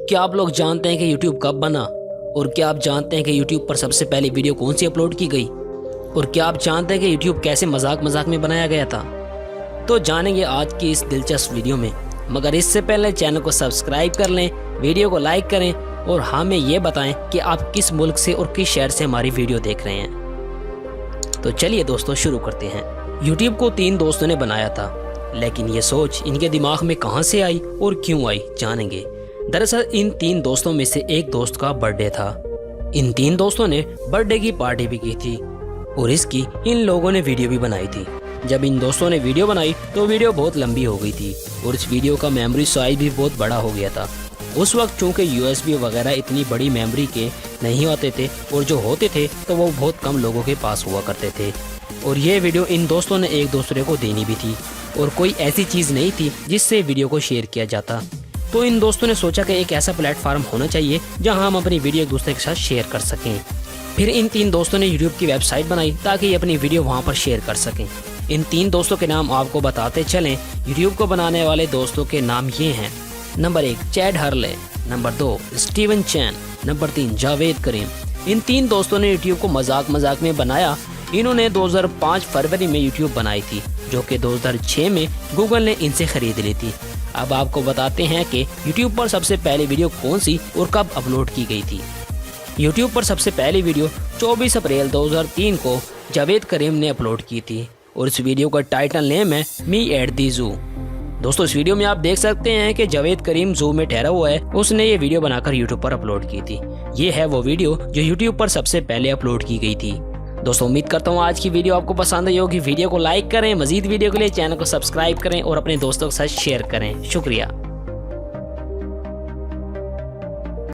क्या आप लोग जानते हैं कि YouTube कब बना? और क्या आप जानते हैं कि YouTube पर सबसे पहली वीडियो कौन सी अपलोड की गई? और क्या आप जानते हैं कि YouTube कैसे मजाक मजाक में बनाया गया था? तो जानेंगे आज की इस दिलचस्प वीडियो में। मगर इससे पहले चैनल को सब्सक्राइब कर लें, वीडियो को लाइक करें और हमें ये बताएं कि आप किस मुल्क से और किस शहर से हमारी वीडियो देख रहे हैं। तो चलिए दोस्तों शुरू करते हैं। YouTube को 3 दोस्तों ने बनाया था, लेकिन ये सोच इनके दिमाग में कहां से आई और क्यों आई जानेंगे। दरअसल इन 3 दोस्तों में से एक दोस्त का बर्थडे था। इन 3 दोस्तों ने बर्थडे की पार्टी भी की थी और इसकी इन लोगों ने वीडियो भी बनाई थी। जब इन दोस्तों ने वीडियो बनाई तो वीडियो बहुत लंबी हो गई थी और इस वीडियो का मेमोरी साइज भी बहुत बड़ा हो गया था। उस वक्त चूँकि USB वगैरह इतनी बड़ी मेमोरी के नहीं होते थे और जो होते थे तो वो बहुत कम लोगों के पास हुआ करते थे। और ये वीडियो इन दोस्तों ने एक दूसरे को देनी भी थी और कोई ऐसी चीज़ नहीं थी जिससे वीडियो को शेयर किया जाता। तो इन दोस्तों ने सोचा कि एक ऐसा प्लेटफॉर्म होना चाहिए जहां हम अपनी वीडियो एक दूसरे के साथ शेयर कर सकें। फिर इन 3 दोस्तों ने YouTube की वेबसाइट बनाई ताकि अपनी वीडियो वहां पर शेयर कर सकें। इन 3 दोस्तों के नाम आपको बताते चलें। YouTube को बनाने वाले दोस्तों के नाम ये हैं। Number 1 Chad Hurley, number 2 Steven Chan, number 3 Javed Karim. इन 3 दोस्तों ने YouTube को मजाक मजाक में बनाया। इन्होंने 2005 फरवरी में YouTube बनाई थी, जो कि 2006 में गूगल ने इनसे खरीद ली थी। अब आपको बताते हैं कि YouTube पर सबसे पहली वीडियो कौन सी और कब अपलोड की गई थी। YouTube पर सबसे पहली वीडियो 24 अप्रैल 2003 को जावेद करीम ने अपलोड की थी और इस वीडियो का टाइटल नेम है मी एट दी जू। दोस्तों इस वीडियो में आप देख सकते हैं कि जावेद करीम जू में ठहरा हुआ है। उसने ये वीडियो बनाकर YouTube पर अपलोड की थी। ये है वो वीडियो जो YouTube पर सबसे पहले अपलोड की गई थी। दोस्तों उम्मीद करता हूँ आज की वीडियो आपको पसंद आई होगी। वीडियो को लाइक करें, मजीद वीडियो के लिए चैनल को सब्सक्राइब करें और अपने दोस्तों के साथ शेयर करें। शुक्रिया।